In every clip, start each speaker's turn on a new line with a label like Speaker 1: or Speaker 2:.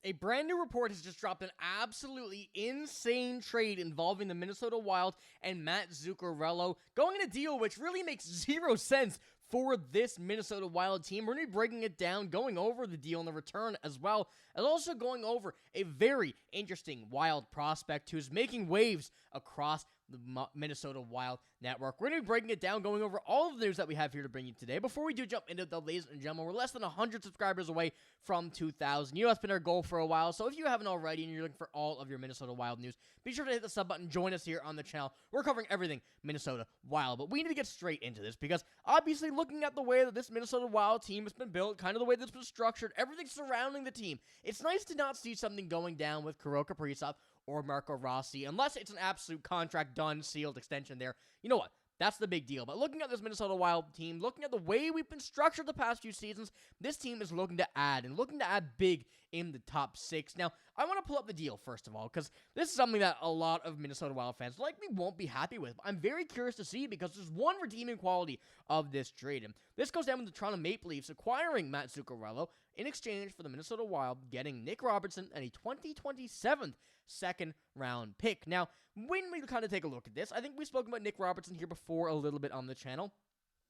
Speaker 1: A brand new report has just dropped an absolutely insane trade involving the Minnesota Wild and Mats Zuccarello, going in a deal which really makes zero sense for this Minnesota Wild team. We're going to be breaking it down, going over the deal and the return as well, and also going over a very interesting Wild prospect who's making waves across the Minnesota Wild network. We're going to be breaking it down, going over all of the news that we have here to bring you today. Before we do jump into the ladies and gentlemen, we're less than 100 subscribers away from 2,000. You know, that's been our goal for a while, so if you haven't already and you're looking for all of your Minnesota Wild news, be sure to hit the sub button, join us here on the channel. We're covering everything Minnesota Wild, but we need to get straight into this because obviously looking at the way that this Minnesota Wild team has been built, kind of the way that's been structured, everything surrounding the team, it's nice to not see something going down with Kirill Kaprizov or Marco Rossi, unless it's an absolute contract done, sealed extension there. You know what? That's the big deal. But looking at this Minnesota Wild team, looking at the way we've been structured the past few seasons, this team is looking to add, and looking to add big in the top six. Now, I want to pull up the deal, first of all, because this is something that a lot of Minnesota Wild fans likely won't be happy with. But I'm very curious to see, because there's one redeeming quality of this trade. And this goes down with the Toronto Maple Leafs acquiring Mats Zuccarello in exchange for the Minnesota Wild getting Nick Robertson and a 2027 second-round pick. Now, when we kind of take a look at this, I think we've spoken about Nick Robertson here before a little bit on the channel.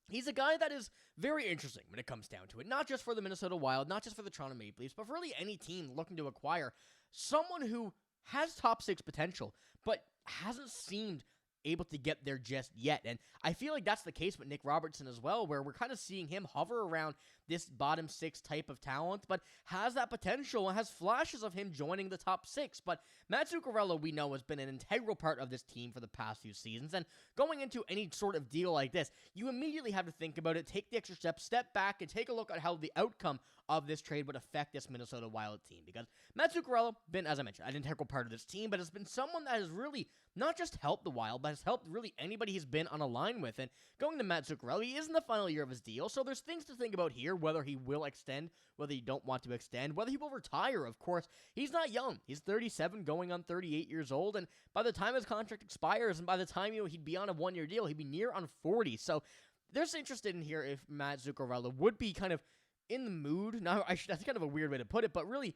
Speaker 1: He's a guy that is very interesting when it comes down to it, not just for the Minnesota Wild, not just for the Toronto Maple Leafs, but for really any team looking to acquire someone who has top six potential, but hasn't seemed able to get there just yet. And I feel like that's the case with Nick Robertson as well, where we're kind of seeing him hover around this bottom six type of talent, but has that potential and has flashes of him joining the top six. But Mats Zuccarello, we know, has been an integral part of this team for the past few seasons, and going into any sort of deal like this, you immediately have to think about it, take the extra step back, and take a look at how the outcome of this trade would affect this Minnesota Wild team. Because Mats Zuccarello been, as I mentioned, an integral part of this team, but has been someone that has really not just helped the Wild, but has helped really anybody he's been on a line with. And going to Mats Zuccarello, he is in the final year of his deal, so there's things to think about here, whether he will extend, whether you don't want to extend, whether he will retire. Of course, he's not young. He's 37, going on 38 years old, and by the time his contract expires, and by the time he'd be on a one-year deal, he'd be near on 40. So there's interested in here if Mats Zuccarello would be kind of in the mood. Now, that's kind of a weird way to put it, but really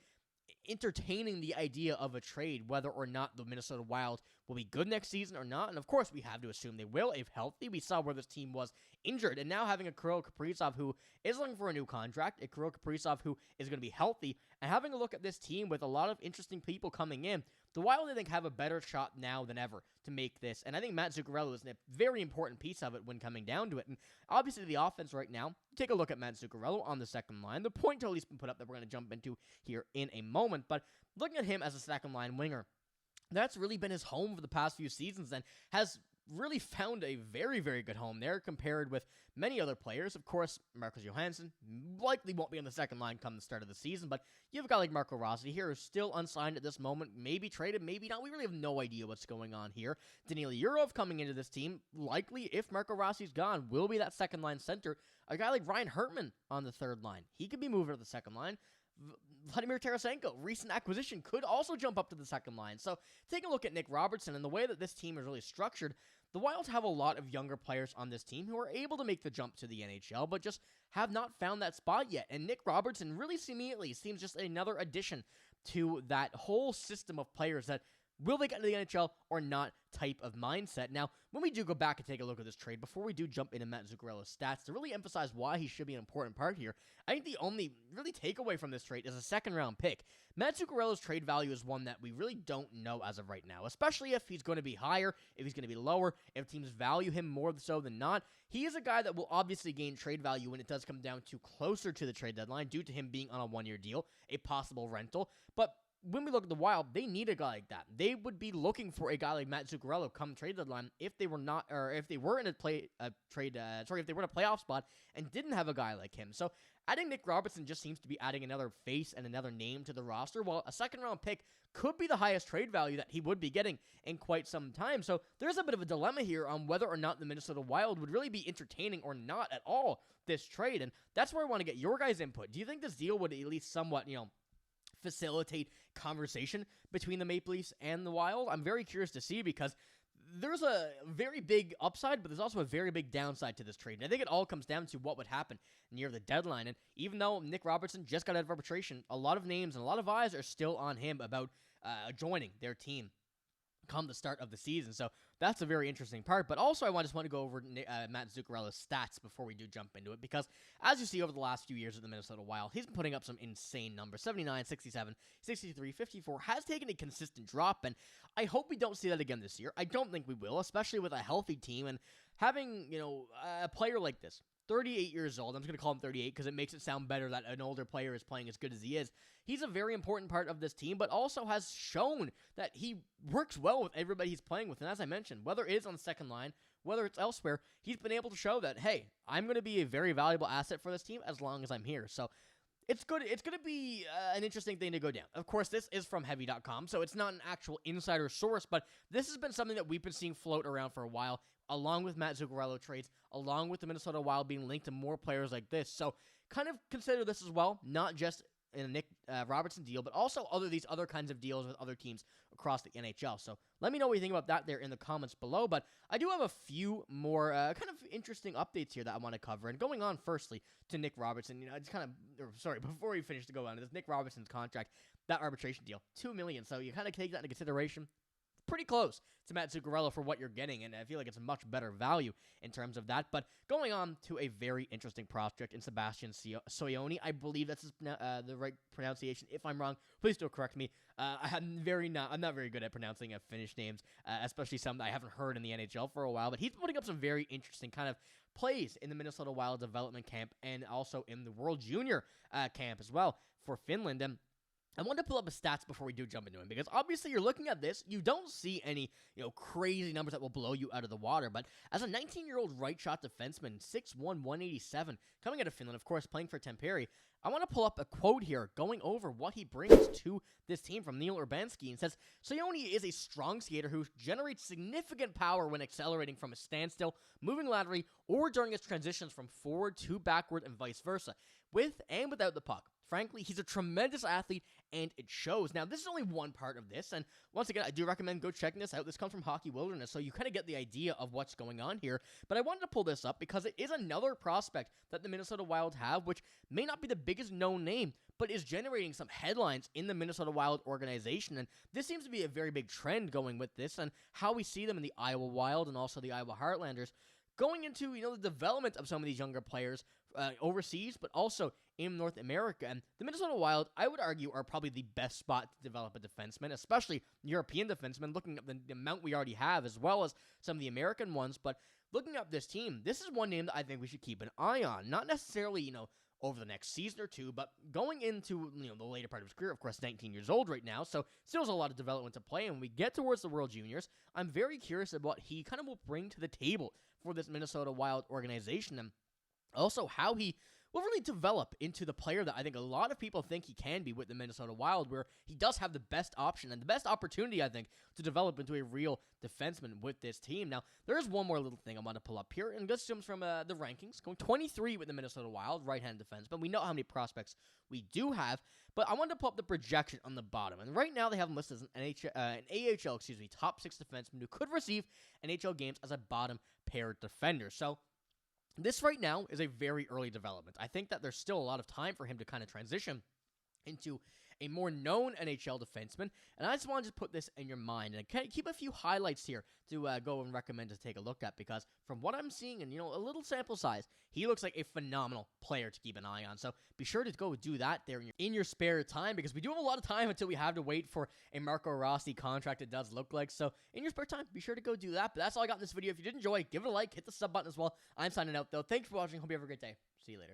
Speaker 1: entertaining the idea of a trade, whether or not the Minnesota Wild will be good next season or not. And of course, we have to assume they will if healthy. We saw where this team was injured, and now having a Kirill Kaprizov who is looking for a new contract, a Kirill Kaprizov who is going to be healthy, and having a look at this team with a lot of interesting people coming in, the Wild, I think, have a better shot now than ever to make this. And I think Mats Zuccarello is a very important piece of it when coming down to it. And obviously, the offense right now, take a look at Mats Zuccarello on the second line. The point total he's been put up that we're going to jump into here in a moment. But looking at him as a second line winger, that's really been his home for the past few seasons and has really found a very, very good home there compared with many other players. Of course, Marcus Johansson likely won't be on the second line come the start of the season, but you have a guy like Marco Rossi here who's still unsigned at this moment, maybe traded, maybe not. We really have no idea what's going on here. Danila Yurov coming into this team, likely, if Marco Rossi's gone, will be that second line center. A guy like Ryan Hertman on the third line, he could be moved to the second line. Vladimir Tarasenko, recent acquisition, could also jump up to the second line. So take a look at Nick Robertson and the way that this team is really structured. The Wild have a lot of younger players on this team who are able to make the jump to the NHL, but just have not found that spot yet. And Nick Robertson really immediately seems just another addition to that whole system of players that will they get into the NHL or not type of mindset. Now, when we do go back and take a look at this trade, before we do jump into Mats Zuccarello's stats, to really emphasize why he should be an important part here, I think the only really takeaway from this trade is a second-round pick. Mats Zuccarello's trade value is one that we really don't know as of right now, especially if he's going to be higher, if he's going to be lower, if teams value him more so than not. He is a guy that will obviously gain trade value when it does come down to closer to the trade deadline due to him being on a one-year deal, a possible rental, but when we look at the Wild, they need a guy like that. They would be looking for a guy like Mats Zuccarello come trade deadline if they were not, or if they were in a if they were in a playoff spot and didn't have a guy like him. So adding Nick Robertson just seems to be adding another face and another name to the roster, while a second-round pick could be the highest trade value that he would be getting in quite some time. So there's a bit of a dilemma here on whether or not the Minnesota Wild would really be entertaining or not at all this trade, and that's where I want to get your guys' input. Do you think this deal would at least somewhat, facilitate conversation between the Maple Leafs and the Wild? I'm very curious to see, because there's a very big upside, but there's also a very big downside to this trade. And I think it all comes down to what would happen near the deadline. And even though Nick Robertson just got out of arbitration, a lot of names and a lot of eyes are still on him about joining their team come the start of the season. So that's a very interesting part. But also, I just want to go over Mats Zuccarello's stats before we do jump into it, because as you see over the last few years of the Minnesota Wild, he's been putting up some insane numbers. 79, 67, 63, 54, has taken a consistent drop, and I hope we don't see that again this year. I don't think we will, especially with a healthy team, and having, a player like this, 38 years old. I'm just going to call him 38 because it makes it sound better that an older player is playing as good as he is. He's a very important part of this team, but also has shown that he works well with everybody he's playing with. And as I mentioned, whether it is on the second line, whether it's elsewhere, he's been able to show that, hey, I'm going to be a very valuable asset for this team as long as I'm here. So it's good. It's going to be an interesting thing to go down. Of course, this is from Heavy.com, so it's not an actual insider source, but this has been something that we've been seeing float around for a while, along with Mats Zuccarello trades, along with the Minnesota Wild being linked to more players like this. So kind of consider this as well, not just in a Nick Robertson deal, but also these other kinds of deals with other teams across the NHL. So let me know what you think about that there in the comments below. But I do have a few more kind of interesting updates here that I want to cover. And going on firstly to Nick Robertson, before we finish to go on, this Nick Robertson's contract, that arbitration deal, $2 million. So you kind of take that into consideration. Pretty close to Mats Zuccarello for what you're getting, and I feel like it's a much better value in terms of that. But going on to a very interesting prospect in Sebastian Soyoni, I believe that's the right pronunciation. If I'm wrong, please do correct me. I'm not very good at pronouncing Finnish names, especially some that I haven't heard in the NHL for a while. But he's putting up some very interesting kind of plays in the Minnesota Wild development camp and also in the World Junior camp as well for Finland. And I wanted to pull up his stats before we do jump into him, because obviously you're looking at this, you don't see any, crazy numbers that will blow you out of the water, but as a 19-year-old right-shot defenseman, 6'1", 187, coming out of Finland, of course, playing for Tampere, I want to pull up a quote here going over what he brings to this team from Neil Urbanski, and says, Soyoni is a strong skater who generates significant power when accelerating from a standstill, moving laterally, or during his transitions from forward to backward and vice versa, with and without the puck. Frankly, he's a tremendous athlete, and it shows. Now, this is only one part of this, and once again, I do recommend go checking this out. This comes from Hockey Wilderness, so you kind of get the idea of what's going on here. But I wanted to pull this up because it is another prospect that the Minnesota Wild have, which may not be the biggest known name, but is generating some headlines in the Minnesota Wild organization. And this seems to be a very big trend going with this, and how we see them in the Iowa Wild and also the Iowa Heartlanders going into, the development of some of these younger players overseas, but also in North America. And the Minnesota Wild, I would argue, are probably the best spot to develop a defenseman, especially European defensemen, looking at the amount we already have, as well as some of the American ones. But looking at this team, this is one name that I think we should keep an eye on. Not necessarily, over the next season or two, but going into, the later part of his career, of course, 19 years old right now, so still has a lot of development to play. And when we get towards the World Juniors, I'm very curious about what he kind of will bring to the table for this Minnesota Wild organization, and also how he will really develop into the player that I think a lot of people think he can be with the Minnesota Wild, where he does have the best option and the best opportunity, I think, to develop into a real defenseman with this team. Now, there is one more little thing I want to pull up here, and this comes from the rankings, going 23 with the Minnesota Wild, right-hand defenseman. We know how many prospects we do have, but I wanted to pull up the projection on the bottom, and right now they have him listed as an AHL, top 6 defenseman who could receive NHL games as a bottom-paired defender. So this right now is a very early development. I think that there's still a lot of time for him to kind of transition into a more known NHL defenseman, and I just wanted to put this in your mind and keep a few highlights here to go and recommend to take a look at, because from what I'm seeing and, a little sample size, he looks like a phenomenal player to keep an eye on. So be sure to go do that there in your spare time, because we do have a lot of time until we have to wait for a Marco Rossi contract, it does look like. So in your spare time, be sure to go do that. But that's all I got in this video. If you did enjoy, give it a like, hit the sub button as well. I'm signing out, though. Thanks for watching. Hope you have a great day. See you later.